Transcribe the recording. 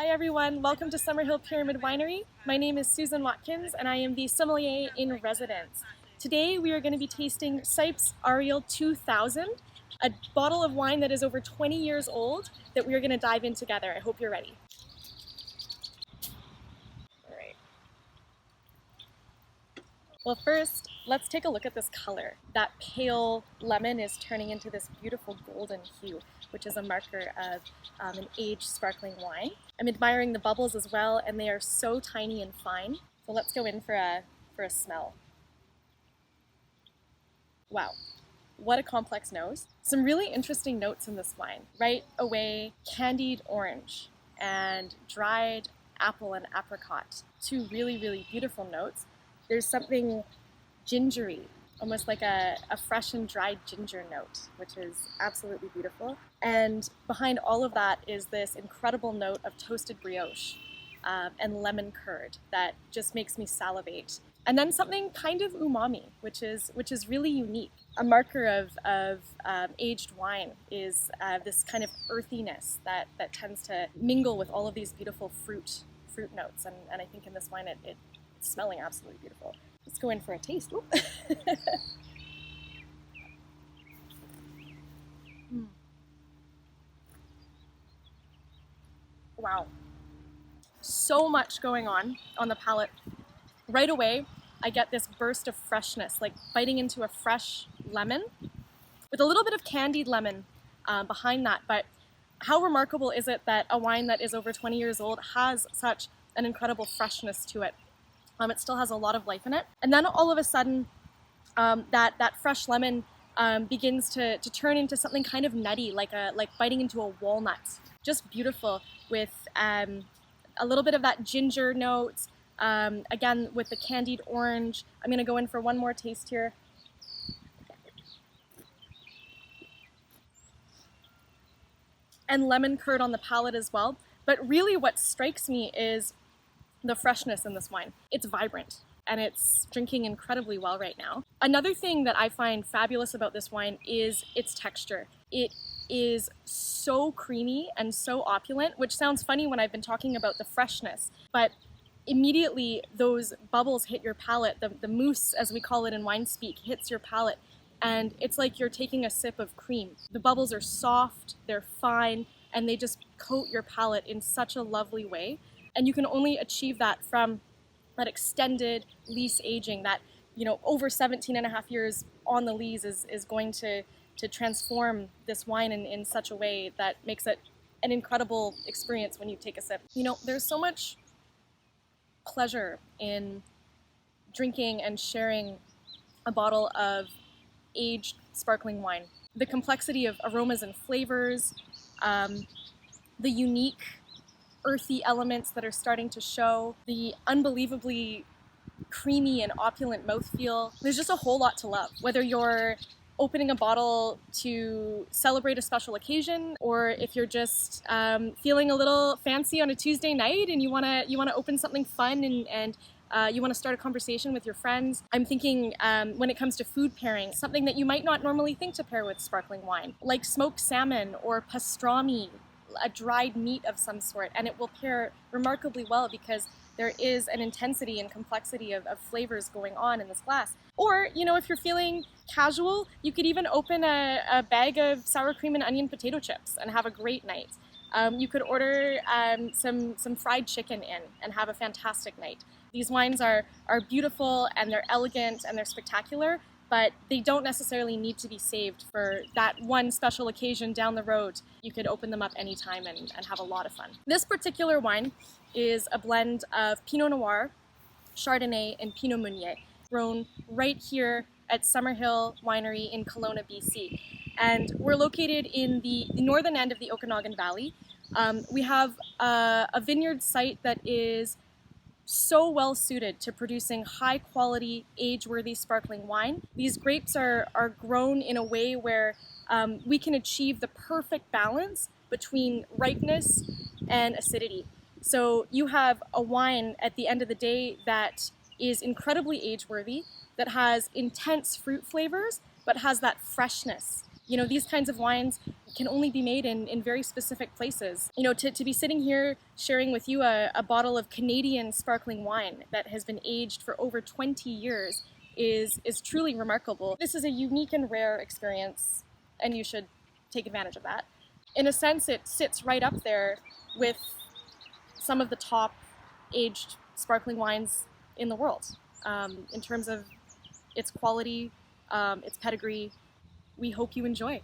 Hi everyone, welcome to Summerhill Pyramid Winery. My name is Susan Watkins and I am the Sommelier in Residence. Today we are going to be tasting Cipes Ariel 2000, a bottle of wine that is over 20 years old that we are going to dive in together. I hope you're ready. All right. Well, first, let's take a look at this color. That pale lemon is turning into this beautiful golden hue, which is a marker of an aged sparkling wine. I'm admiring the bubbles as well, and they are so tiny and fine. So let's go in for a smell. Wow, what a complex nose. Some really interesting notes in this wine. Right away, candied orange and dried apple and apricot. Two really beautiful notes. There's something gingery, almost like a fresh and dried ginger note, which is absolutely beautiful. And behind all of that is this incredible note of toasted brioche and lemon curd that just makes me salivate. And then something kind of umami, which is really unique. A marker of aged wine is this kind of earthiness that tends to mingle with all of these beautiful fruit notes. And I think in this wine it's smelling absolutely beautiful. Let's go in for a taste. Wow. So much going on the palate. Right away, I get this burst of freshness, like biting into a fresh lemon with a little bit of candied lemon behind that. But how remarkable is it that a wine that is over 20 years old has such an incredible freshness to it? It still has a lot of life in it. And then all of a sudden, that fresh lemon begins to turn into something kind of nutty, like biting into a walnut. Just beautiful with a little bit of that ginger note. Again, with the candied orange. I'm going to go in for one more taste here. And lemon curd on the palate as well. But really what strikes me is the freshness in this wine. It's vibrant and it's drinking incredibly well right now. Another thing that I find fabulous about this wine is its texture. It is so creamy and so opulent, which sounds funny when I've been talking about the freshness, but immediately those bubbles hit your palate. The mousse, as we call it in wine speak, hits your palate, and it's like you're taking a sip of cream. The bubbles are soft, they're fine, and they just coat your palate in such a lovely way. And you can only achieve that from that extended lees aging, that, over 17 and a half years on the lees is going to transform this wine in such a way that makes it an incredible experience when you take a sip. There's so much pleasure in drinking and sharing a bottle of aged sparkling wine. The complexity of aromas and flavors, the unique earthy elements that are starting to show, the unbelievably creamy and opulent mouthfeel. There's just a whole lot to love. Whether you're opening a bottle to celebrate a special occasion, or if you're just feeling a little fancy on a Tuesday night and you wanna open something fun and you want to start a conversation with your friends. I'm thinking when it comes to food pairing, something that you might not normally think to pair with sparkling wine, like smoked salmon or pastrami, a dried meat of some sort, and it will pair remarkably well because there is an intensity and complexity of flavors going on in this glass. Or, if you're feeling casual, you could even open a bag of sour cream and onion potato chips and have a great night. You could order some fried chicken in and have a fantastic night. These wines are beautiful and they're elegant and they're spectacular, but they don't necessarily need to be saved for that one special occasion down the road. You could open them up anytime and have a lot of fun. This particular wine is a blend of Pinot Noir, Chardonnay, and Pinot Meunier, grown right here at Summerhill Winery in Kelowna, BC. And we're located in the northern end of the Okanagan Valley. We have a vineyard site that is so well suited to producing high quality, age-worthy sparkling wine. These grapes are grown in a way where we can achieve the perfect balance between ripeness and acidity. So you have a wine at the end of the day that is incredibly age-worthy, that has intense fruit flavors, but has that freshness. These kinds of wines can only be made in very specific places. You know, to be sitting here sharing with you a bottle of Canadian sparkling wine that has been aged for over 20 years is truly remarkable. This is a unique and rare experience, and you should take advantage of that. In a sense, it sits right up there with some of the top aged sparkling wines in the world in terms of its quality, its pedigree. We hope you enjoy.